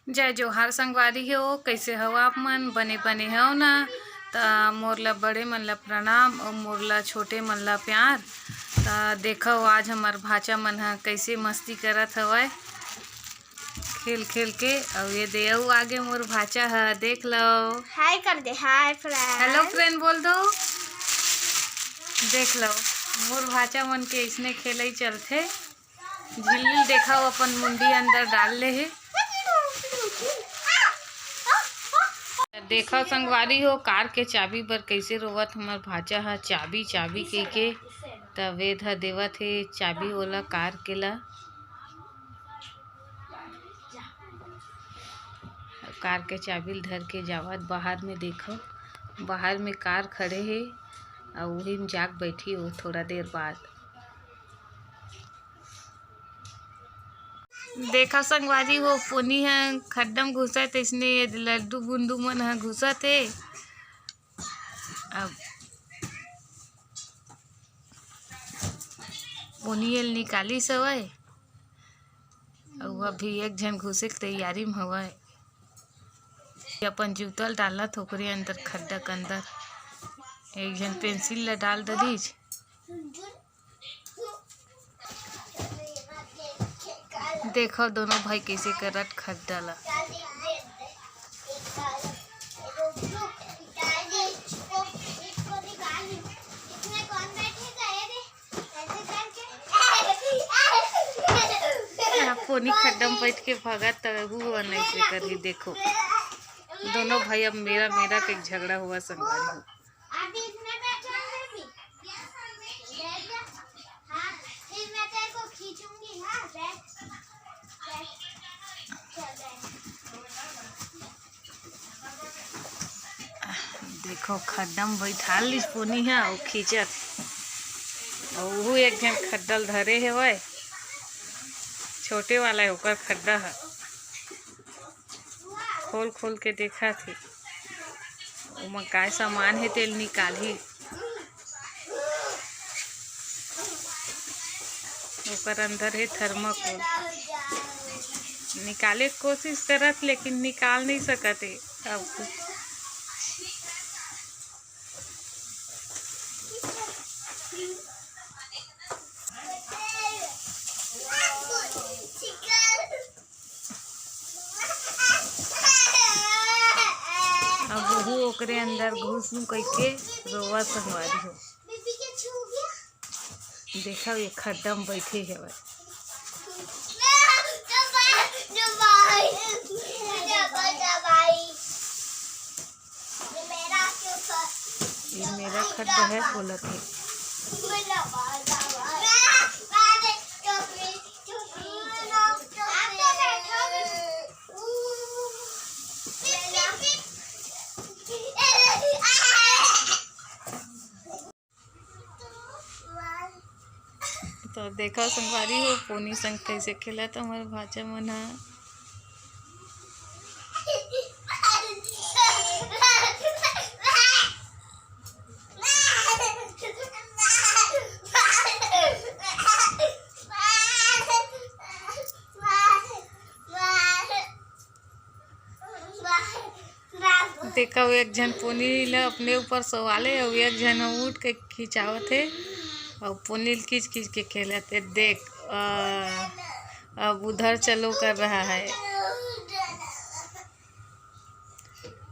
जय जोहार संगवारी हो, कैसे हो आप मन? बने बने हो ना? त मोरला बड़े मन ला प्रणाम और मोरला छोटे मन ला प्यार। त देखो आज हमार भाचा मन ह कैसे मस्ती करत हवय खेल खेल के। और ये देव आगे मोर भाचा है, देख लो। हाय कर दे। Hi friend. हेलो फ्रेंड बोल दो। देख लो मोर भाचा मन के इसने खेले चलते। झिल्ली देखा अपन मुंडी अंदर डाल ले है। देखा संगवारी हो कार के चाबी बर कैसे रोवत हमार भाचा है। चाबी चाबी के तवे ध देवत है चाबी ओला कार के ला। कार के चाबी धर के जावत बाहर में। देखो बाहर में कार खड़े है और वही में जाग बैठी हो थोड़ा देर बाद। देखा संगवारी हो पोनी है खड्डा में घुसत इसने लड्डू बुंदू मन है घुसत है। अब पोनी एल निकाली सवय और अभी एक जन घुसे के तैयारी में हवय। अपन जूतल डालत ओकरे अंदर खड्डा के अंदर। एक जन पेंसिल ला डाल दीज। देखो दोनों भाई कैसे करत खड्डा ला। पोनी खड्डा में बैठ के भागत तब नहीं से करी। देखो दोनों भाई अब मेरा के झगड़ा हुआ संगवारी हो। देखो खड्डा में बैठा लिस पोनी है और खींचत और वो एक जन खड्डल धरे है वह छोटे वाला है ओकर खड्डा है। खोल खोल के देखा थे उमा काय सामान है तेल निकाली ओकर अंदर है थर्माकोल। निकाले की कोशिश करत लेकिन निकाल नहीं सकते। अब वहू ओकरे अंदर घुस करके रोवा संगवारी हो। देखा ये खड्डा में बैठे है ये मेरा खड्डा है बोलत है। तो देखा संगवारी हो पोनी संग कैसे खेला था हमारे भाचा मन है। देखा वो एक जन पोनी ला अपने ऊपर सवाले और एक जन उठ के खिंचावत है और पोनी खींच खींच के खेलते। देख अब उधर चलो कर रहा है।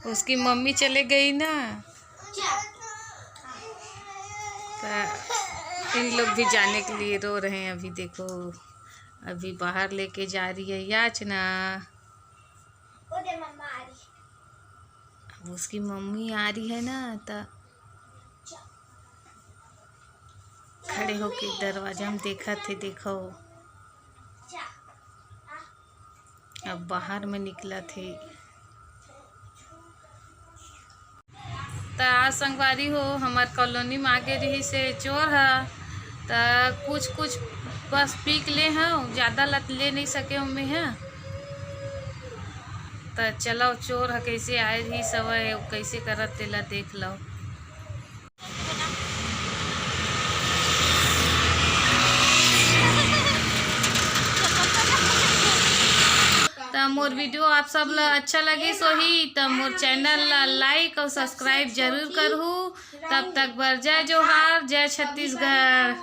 उसकी मम्मी चले गई ना तो इन लोग भी जाने के लिए रो रहे हैं। अभी देखो अभी बाहर लेके जा रही है याचना। अब उसकी मम्मी आ रही है ना तो खड़े होके दरवाजा में देखा थे। देखो अब बाहर में निकला थे। तो आज संगवारी हो हमार कॉलोनी में आगे रही से चोर है तो कुछ बस पीक ले हैं, ज़्यादा लत ले नहीं सके उनमें है। तो चलो चोर है कैसे आए रही सवय कैसे करत तेला देख लो। त मोर वीडियो आप सब ला अच्छा लगे सोही तो मोर चैनल ला लाइक और सब्सक्राइब जरूर करहू। तब तक बर जय जोहार, जय छत्तीसगढ़।